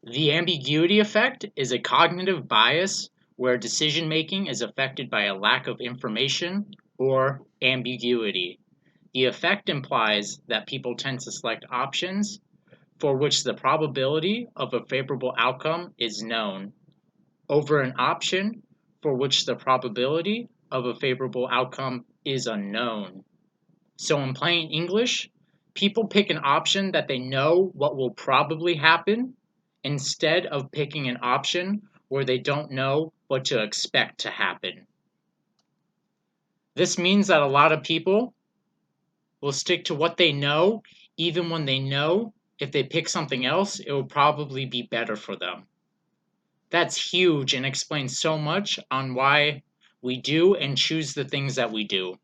The ambiguity effect is a cognitive bias where decision making is affected by a lack of information or ambiguity. The effect implies that people tend to select options for which the probability of a favorable outcome is known over an option for which the probability of a favorable outcome is unknown. So, in plain English, people pick an option that they know what will probably happen instead of picking an option where they don't know what to expect to happen. This means that a lot of people will stick to what they know, even when they know if they pick something else, it will probably be better for them. That's huge and explains so much on why we do and choose the things that we do.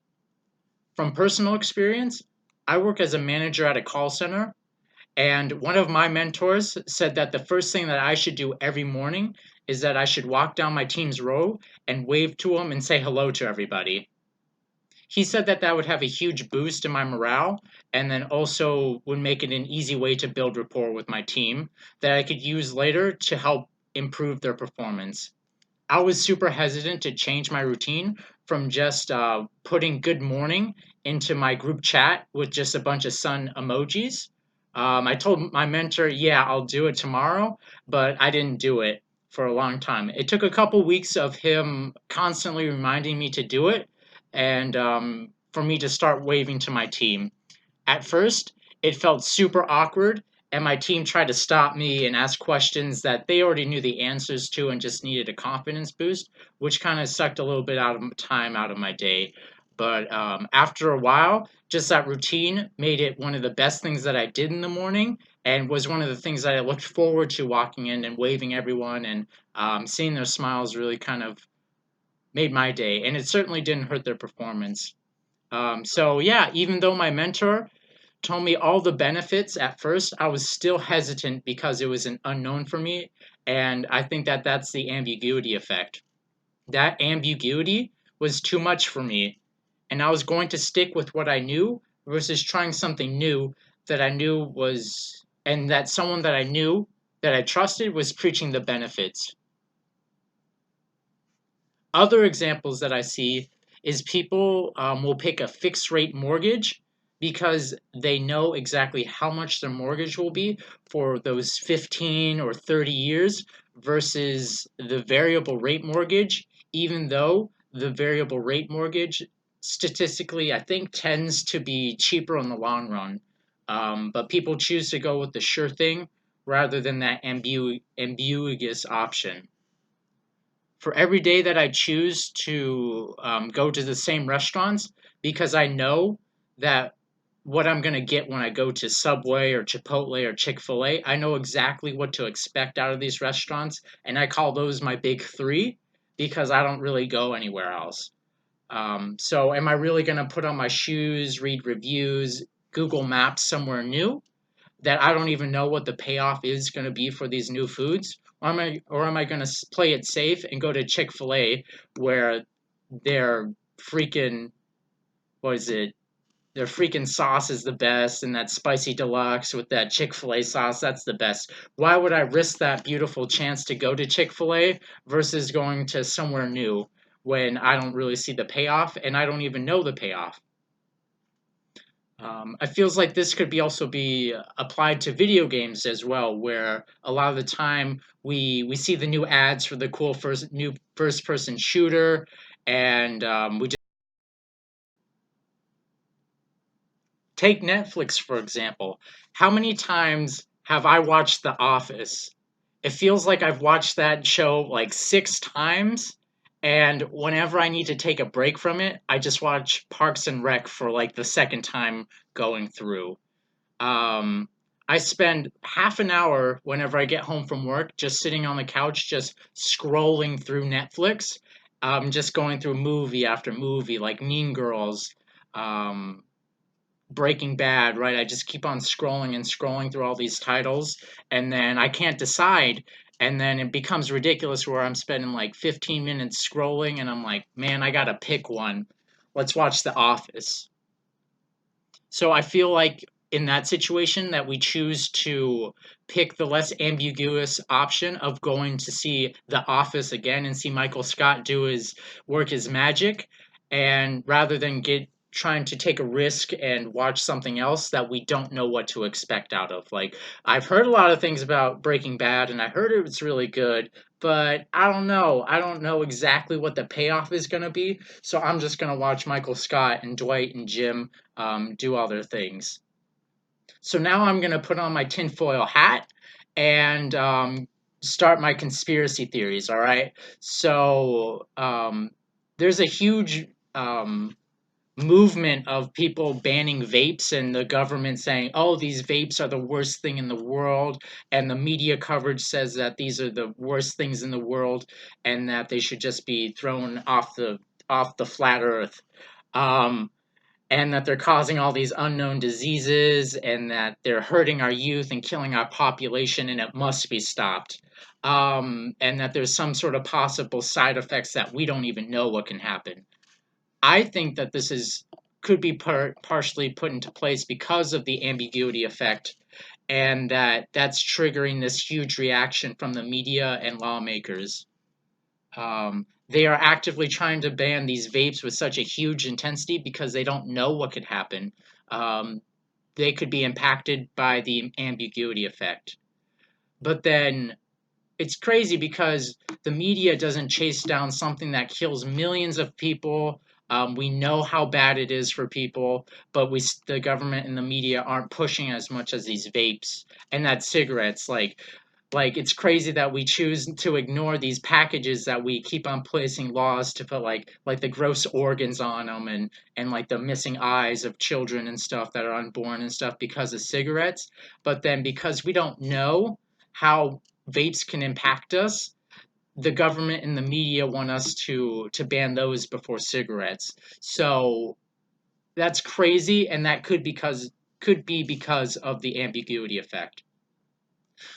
From personal experience, I work as a manager at a call center, and one of my mentors said that the first thing that I should do every morning is that I should walk down my team's row and wave to them and say hello to everybody. He said that that would have a huge boost in my morale and then also would make it an easy way to build rapport with my team that I could use later to help improve their performance. I was super hesitant to change my routine from just putting good morning into my group chat with just a bunch of sun emojis. I told my mentor, yeah, I'll do it tomorrow, but I didn't do it for a long time. It took a couple weeks of him constantly reminding me to do it and for me to start waving to my team. At first, it felt super awkward, and my team tried to stop me and ask questions that they already knew the answers to and just needed a confidence boost, which kind of sucked a little bit out of time out of my day. But after a while, just that routine made it one of the best things that I did in the morning and was one of the things that I looked forward to walking in and waving everyone and seeing their smiles really kind of made my day. And it certainly didn't hurt their performance. So, yeah, even though my mentor told me all the benefits at first, I was still hesitant because it was an unknown for me. And I think that that's the ambiguity effect. That ambiguity was too much for me. And I was going to stick with what I knew versus trying something new that I knew was, and that someone that I knew that I trusted was preaching the benefits. Other examples that I see is people will pick a fixed rate mortgage because they know exactly how much their mortgage will be for those 15 or 30 years versus the variable rate mortgage, even though the variable rate mortgage statistically, I think, tends to be cheaper in the long run. But people choose to go with the sure thing rather than that ambiguous option. For every day that I choose to go to the same restaurants because I know that what I'm going to get when I go to Subway or Chipotle or Chick fil A, I know exactly what to expect out of these restaurants. And I call those my big three because I don't really go anywhere else. So, am I really going to put on my shoes, read reviews, Google Maps somewhere new that I don't even know what the payoff is going to be for these new foods? Or am I going to play it safe and go to Chick-fil-A where their freaking what is it? Their freaking sauce is the best and that spicy deluxe with that Chick-fil-A sauce, that's the best. Why would I risk that beautiful chance to go to Chick-fil-A versus going to somewhere new when I don't really see the payoff and I don't even know the payoff? I feels like this could be also be applied to video games as well, where a lot of the time we see the new ads for the cool first person shooter, and we just take Netflix for example. How many times have I watched The Office? It feels like I've watched that show like 6 times, and whenever I need to take a break from it, I just watch Parks and Rec for like the second time going through. Um, I spend half an hour whenever I get home from work just sitting on the couch, just scrolling through Netflix, just going through movie after movie, like Mean Girls, um, Breaking Bad, right? I just keep on scrolling and scrolling through all these titles, and then I can't decide. And then it becomes ridiculous where I'm spending like 15 minutes scrolling, and I'm like, man, I gotta pick one. Let's watch The Office. So I feel like in that situation that we choose to pick the less ambiguous option of going to see The Office again and see Michael Scott do his work his magic, and rather than get trying to take a risk and watch something else that we don't know what to expect out of. Like, I've heard a lot of things about Breaking Bad and I heard it was really good, but I don't know. I don't know exactly what the payoff is going to be, so I'm just going to watch Michael Scott and Dwight and Jim do all their things. So now I'm going to put on my tinfoil hat and start my conspiracy theories, all right? So there's a huge movement of people banning vapes and the government saying, oh, these vapes are the worst thing in the world. And the media coverage says that these are the worst things in the world and that they should just be thrown off the flat earth. Um, and that they're causing all these unknown diseases and that they're hurting our youth and killing our population and it must be stopped. And that there's some sort of possible side effects that we don't even know what can happen. I think that this is could be partially put into place because of the ambiguity effect, and that's triggering this huge reaction from the media and lawmakers. They are actively trying to ban these vapes with such a huge intensity because they don't know what could happen. Um, they could be impacted by the ambiguity effect. But then it's crazy because the media doesn't chase down something that kills millions of people. We know how bad it is for people, but the government and the media aren't pushing as much as these vapes and that cigarettes. Like it's crazy that we choose to ignore these packages that we keep on placing laws to put like the gross organs on them and like the missing eyes of children and stuff that are unborn and stuff because of cigarettes. But then because we don't know how vapes can impact us, the government and the media want us to ban those before cigarettes. So that's crazy, and that could be because of the ambiguity effect.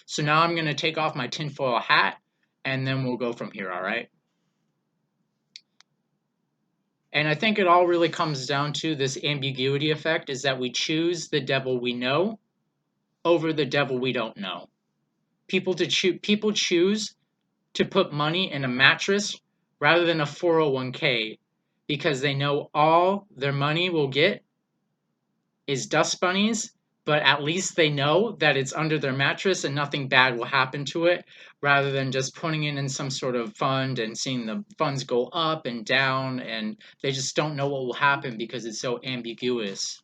So now I'm going to take off my tinfoil hat, and then we'll go from here, all right? And I think it all really comes down to this ambiguity effect is that we choose the devil we know over the devil we don't know. People choose to put money in a mattress rather than a 401k because they know all their money will get is dust bunnies, but at least they know that it's under their mattress and nothing bad will happen to it, rather than just putting it in some sort of fund and seeing the funds go up and down, and they just don't know what will happen because it's so ambiguous.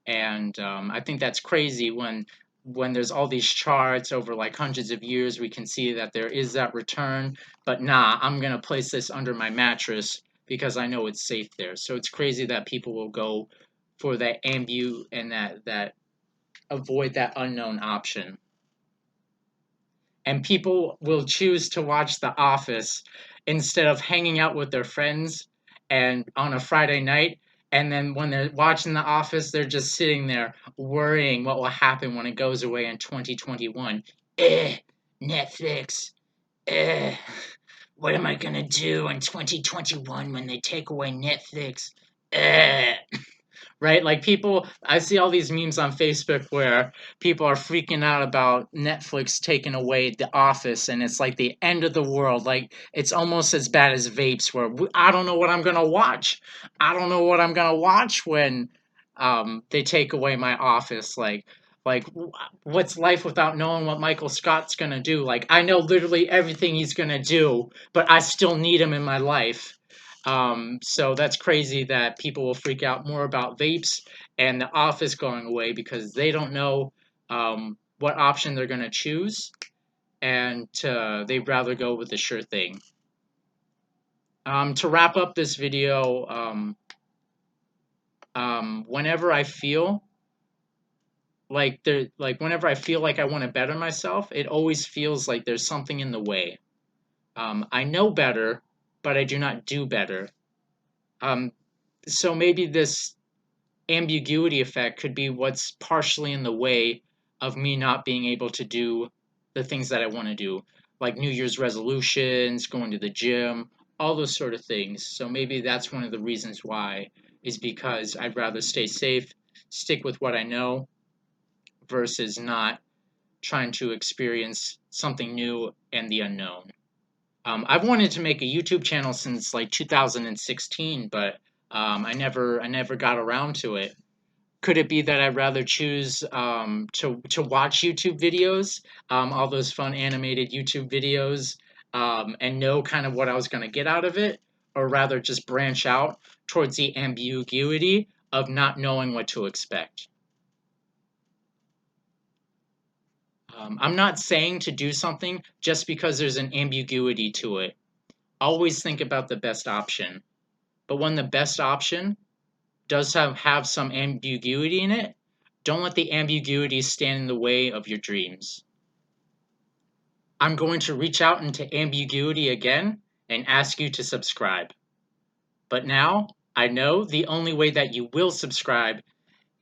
And I think that's crazy when there's all these charts over like hundreds of years, we can see that there is that return. But nah, I'm gonna place this under my mattress because I know it's safe there. So it's crazy that people will go for that ambu and that avoid that unknown option. And people will choose to watch The Office instead of hanging out with their friends and on a Friday night. And then when they're watching The Office, they're just sitting there worrying what will happen when it goes away in 2021. Netflix. Eh, what am I gonna do in 2021 when they take away Netflix? Eh right? Like people, I see all these memes on Facebook where people are freaking out about Netflix taking away The Office, and it's like the end of the world. Like it's almost as bad as vapes, where I don't know what I'm gonna watch. I don't know what I'm gonna watch when they take away my Office. Like what's life without knowing what Michael Scott's gonna do? Like I know literally everything he's gonna do, but I still need him in my life. So that's crazy that people will freak out more about vapes and the office going away because they don't know what option they're going to choose, and they'd rather go with the sure thing. To wrap up this video, whenever I feel whenever I feel like I want to better myself, it always feels like there's something in the way. I know better, but I do not do better. Um, so maybe this ambiguity effect could be what's partially in the way of me not being able to do the things that I want to do, like New Year's resolutions, going to the gym, all those sort of things. So maybe that's one of the reasons why, is because I'd rather stay safe, stick with what I know, versus not trying to experience something new and the unknown. I've wanted to make a YouTube channel since like 2016, but I never got around to it. Could it be that I'd rather choose to watch YouTube videos, all those fun animated YouTube videos, and know kind of what I was going to get out of it, or rather just branch out towards the ambiguity of not knowing what to expect? I'm not saying to do something just because there's an ambiguity to it. Always think about the best option. But when the best option does have some ambiguity in it, don't let the ambiguity stand in the way of your dreams. I'm going to reach out into ambiguity again and ask you to subscribe. But now I know the only way that you will subscribe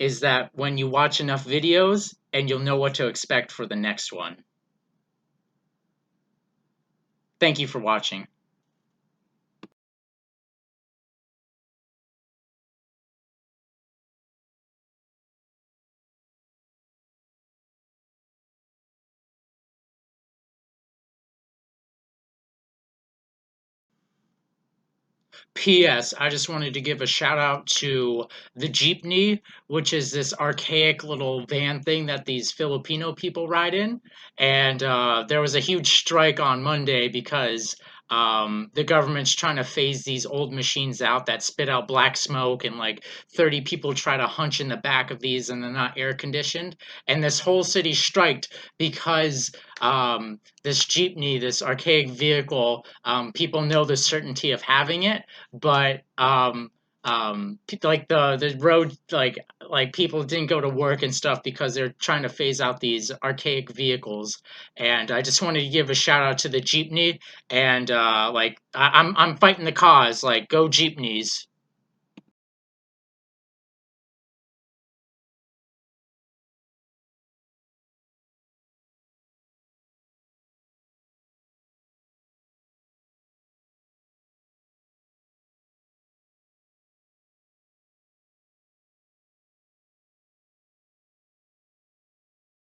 is that when you watch enough videos and you'll know what to expect for the next one. Thank you for watching. P.S. I just wanted to give a shout out to the Jeepney, which is this archaic little van thing that these Filipino people ride in. And there was a huge strike on Monday because the government's trying to phase these old machines out that spit out black smoke, and like 30 people try to hunch in the back of these and they're not air conditioned. And this whole city striked because this Jeepney, this archaic vehicle, people know the certainty of having it, but like the road, like people didn't go to work and stuff because they're trying to phase out these archaic vehicles. And I just wanted to give a shout out to the Jeepney, and I'm fighting the cause. Like, go Jeepneys.